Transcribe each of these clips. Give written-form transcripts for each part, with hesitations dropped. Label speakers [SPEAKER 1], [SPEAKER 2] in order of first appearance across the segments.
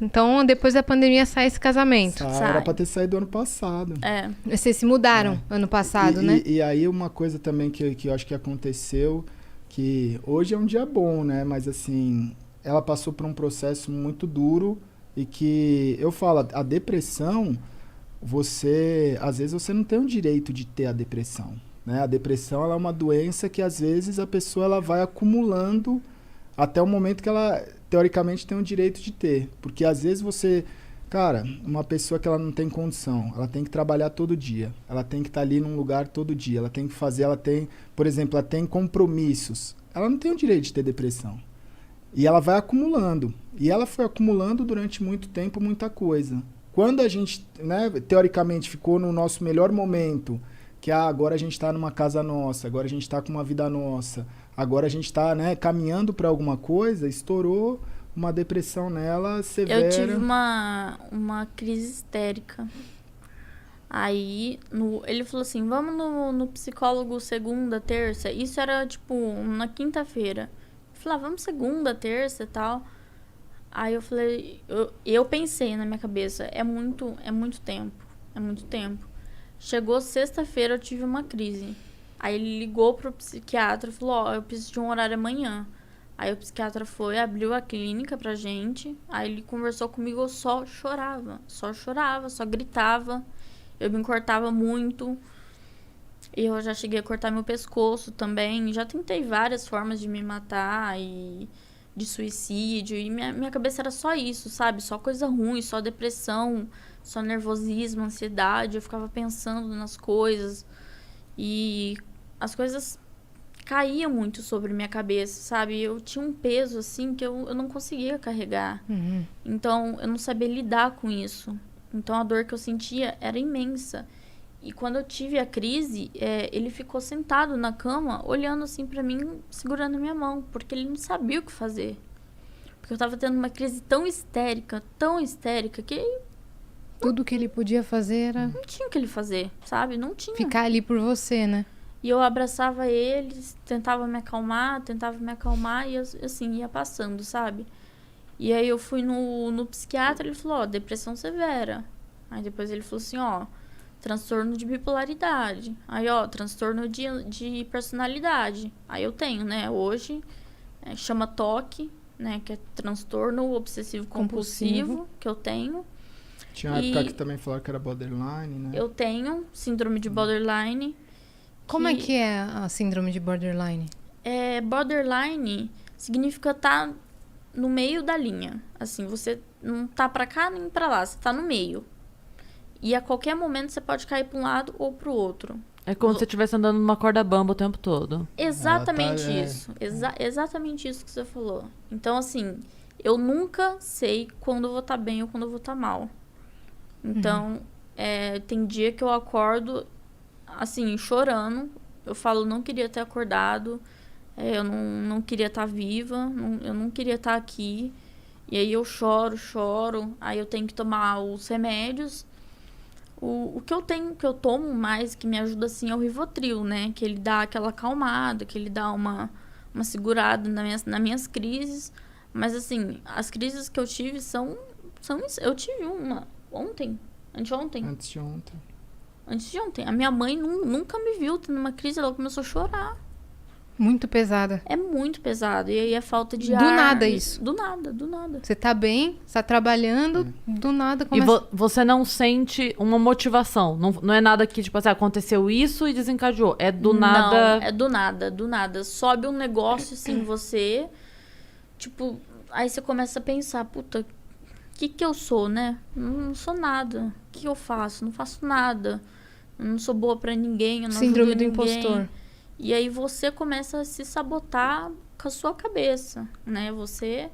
[SPEAKER 1] Então, depois da pandemia, sai esse casamento.
[SPEAKER 2] Era pra ter saído ano passado.
[SPEAKER 1] Vocês se mudaram ano passado, né?
[SPEAKER 2] E aí uma coisa também que eu acho que aconteceu, que hoje é um dia bom, né? Mas assim, ela passou por um processo muito duro e que, eu falo, a depressão, às vezes você não tem o direito de ter a depressão, né? A depressão, ela é uma doença que às vezes a pessoa ela vai acumulando até o momento que ela, teoricamente, tem o direito de ter. Porque às vezes cara, uma pessoa que ela não tem condição, ela tem que trabalhar todo dia, ela tem que estar ali num lugar todo dia, ela tem que fazer, por exemplo, ela tem compromissos. Ela não tem o direito de ter depressão. E ela vai acumulando. E ela foi acumulando durante muito tempo muita coisa. Quando a gente, né, teoricamente, ficou no nosso melhor momento, que agora a gente está numa casa nossa, agora a gente está com uma vida nossa, agora a gente está, né, caminhando para alguma coisa, estourou uma depressão nela severa.
[SPEAKER 3] Eu tive uma crise histérica. Aí, ele falou assim, vamos no psicólogo segunda, terça. Isso era, tipo, na quinta-feira. Eu falei, vamos segunda, terça e tal. Aí eu falei, eu pensei na minha cabeça, é muito tempo, é muito tempo. Chegou sexta-feira, eu tive uma crise. Aí ele ligou pro psiquiatra e falou, eu preciso de um horário amanhã. Aí o psiquiatra foi, abriu a clínica pra gente. Aí ele conversou comigo, eu só chorava, só gritava. Eu me cortava muito. E eu já cheguei a cortar meu pescoço também. Já tentei várias formas de me matar e de suicídio. E minha cabeça era só isso, sabe? Só coisa ruim, só depressão, só nervosismo, ansiedade. Eu ficava pensando nas coisas. E as coisas caíam muito sobre minha cabeça, sabe? Eu tinha um peso, assim, que eu não conseguia carregar. Então, eu não sabia lidar com isso. Então, a dor que eu sentia era imensa. E quando eu tive a crise, ele ficou sentado na cama, olhando assim pra mim, segurando minha mão, porque ele não sabia o que fazer. Porque eu tava tendo uma crise tão histérica, que...
[SPEAKER 1] Tudo que ele podia fazer era...
[SPEAKER 3] Não tinha o que ele fazer, sabe? Não tinha.
[SPEAKER 1] Ficar ali por você, né?
[SPEAKER 3] E eu abraçava ele, tentava me acalmar, e assim, ia passando, sabe? E aí eu fui no psiquiatra, ele falou, depressão severa. Aí depois ele falou assim, transtorno de bipolaridade. Aí, transtorno de personalidade. Aí eu tenho, né, hoje, chama TOC, né, que é transtorno obsessivo compulsivo, que eu tenho.
[SPEAKER 2] Tinha uma época que também falaram que era borderline, né?
[SPEAKER 3] Eu tenho síndrome de borderline.
[SPEAKER 1] Como é que é a síndrome de borderline?
[SPEAKER 3] Borderline significa estar no meio da linha. Assim, você não tá pra cá nem pra lá, você tá no meio. E a qualquer momento você pode cair pra um lado ou pro outro.
[SPEAKER 4] É como se você estivesse andando numa corda bamba o tempo todo.
[SPEAKER 3] Exatamente isso. Exatamente isso que você falou. Então, assim, eu nunca sei quando eu vou estar bem ou quando eu vou estar mal. Então, tem dia que eu acordo, assim, chorando. Eu falo, não queria ter acordado. Eu não queria estar viva. Eu não queria estar aqui. E aí eu choro. Aí eu tenho que tomar os remédios. O que eu tomo mais, que me ajuda, assim, é o Rivotril, né? Que ele dá aquela acalmada, que ele dá uma segurada nas minhas crises. Mas, assim, as crises que eu tive são... Eu tive uma anteontem. Antes de ontem. A minha mãe nunca me viu tendo uma crise, ela começou a chorar.
[SPEAKER 1] Muito pesada.
[SPEAKER 3] É muito pesado. E aí é falta de ar.
[SPEAKER 1] Do nada isso.
[SPEAKER 3] Do nada.
[SPEAKER 1] Você tá bem, você tá trabalhando, do nada começa...
[SPEAKER 4] E você não sente uma motivação. Não é nada que, tipo assim, aconteceu isso e desencadeou. É do nada...
[SPEAKER 3] Não, é do nada. Sobe um negócio, assim, você... Tipo, aí você começa a pensar, puta, o que eu sou, né? Não sou nada. O que eu faço? Não faço nada. Eu não sou boa pra ninguém, eu não
[SPEAKER 1] Síndrome
[SPEAKER 3] ajudo
[SPEAKER 1] do
[SPEAKER 3] ninguém.
[SPEAKER 1] impostor.
[SPEAKER 3] E aí você começa a se sabotar com a sua cabeça, né? Você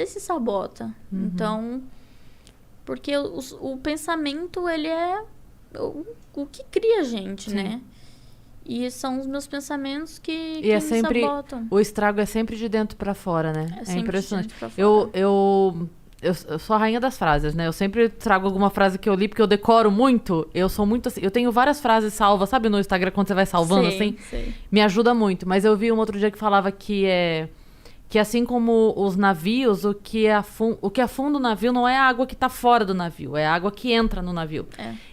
[SPEAKER 3] se sabota. Então, porque o pensamento, ele é o que cria a gente, né? E são os meus pensamentos que me sabotam.
[SPEAKER 4] O estrago é sempre de dentro pra fora, né?
[SPEAKER 3] É
[SPEAKER 4] impressionante.
[SPEAKER 3] De dentro pra fora.
[SPEAKER 4] Eu sou a rainha das frases, né? Eu sempre trago alguma frase que eu li, porque eu decoro muito. Eu sou muito assim... Eu tenho várias frases salvas, sabe no Instagram, quando você vai salvando, assim?
[SPEAKER 3] Sei.
[SPEAKER 4] Me ajuda muito. Mas eu vi um outro dia que falava que que assim como os navios, o que afunda o navio não é a água que tá fora do navio, é a água que entra no navio.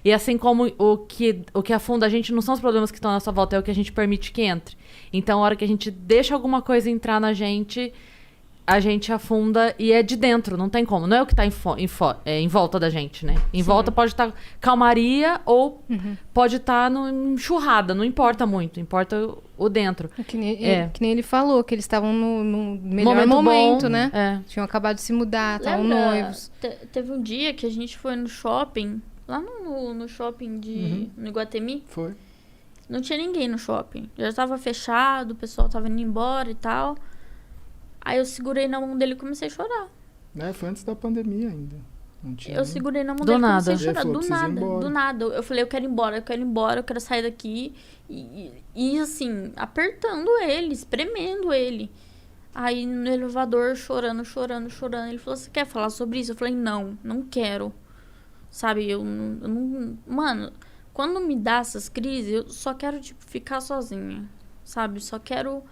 [SPEAKER 4] E assim como o que afunda a gente não são os problemas que estão à nossa volta, é o que a gente permite que entre. Então, a hora que a gente deixa alguma coisa entrar na gente, a gente afunda e é de dentro, não tem como. Não é o que tá em volta da gente, né? Em volta pode estar calmaria ou pode estar enxurrada, não importa muito, importa o dentro.
[SPEAKER 1] Que nem ele falou, que eles estavam no melhor
[SPEAKER 4] Momento
[SPEAKER 1] momento,
[SPEAKER 4] bom,
[SPEAKER 1] né?
[SPEAKER 4] é.
[SPEAKER 1] Tinham acabado de se mudar, estavam
[SPEAKER 3] Lembra,
[SPEAKER 1] noivos.
[SPEAKER 3] Teve um dia que a gente foi no shopping, lá no shopping no Iguatemi.
[SPEAKER 2] Foi.
[SPEAKER 3] Não tinha ninguém no shopping. Já tava fechado, o pessoal tava indo embora e tal. Aí eu segurei na mão dele e comecei a chorar.
[SPEAKER 2] Né? Foi antes da pandemia ainda. Não tinha
[SPEAKER 3] Eu
[SPEAKER 2] nem-
[SPEAKER 3] segurei na mão
[SPEAKER 4] Do
[SPEAKER 3] dele e
[SPEAKER 4] nada.
[SPEAKER 3] comecei a chorar.
[SPEAKER 2] Ele falou,
[SPEAKER 3] Do
[SPEAKER 2] "Preciso ir
[SPEAKER 3] nada,
[SPEAKER 2] embora."
[SPEAKER 3] do nada. Eu falei, eu quero ir embora, eu quero sair daqui. E assim, apertando ele, espremendo ele. Aí no elevador, chorando. Ele falou, você quer falar sobre isso? Eu falei, não quero. Sabe, eu não... Mano, quando me dá essas crises, eu só quero, tipo, ficar sozinha. Sabe, só quero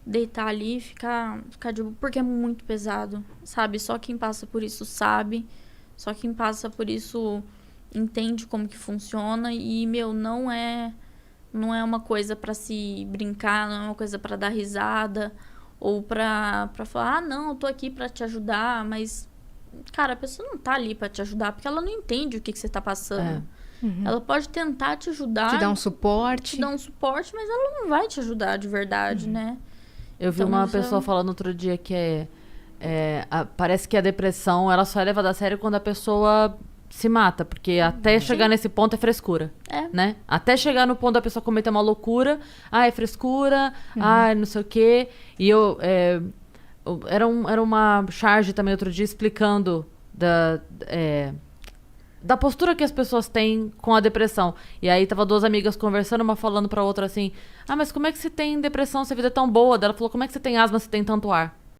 [SPEAKER 3] deitar ali e ficar de boa, porque é muito pesado, sabe? Só quem passa por isso sabe. Só quem passa por isso entende como que funciona. E, meu, não é uma coisa pra se brincar, não é uma coisa pra dar risada. Ou pra falar, não, eu tô aqui pra te ajudar. Mas, cara, a pessoa não tá ali pra te ajudar, porque ela não entende o que você tá passando. Ela pode tentar te ajudar.
[SPEAKER 1] Te dar um suporte.
[SPEAKER 3] Mas ela não vai te ajudar de verdade, né?
[SPEAKER 4] Eu vi
[SPEAKER 3] Então,
[SPEAKER 4] uma
[SPEAKER 3] isso
[SPEAKER 4] pessoa falando outro dia que parece que a depressão ela só é levada a sério quando a pessoa se mata, porque até chegar nesse ponto é frescura, né? Até chegar no ponto da pessoa cometer uma loucura, é frescura, não sei o quê. E era uma charge também outro dia explicando da postura que as pessoas têm com a depressão. E aí tava duas amigas conversando, uma falando pra outra assim, mas como é que você tem depressão se a vida é tão boa? Ela falou, como é que você tem asma se tem tanto ar?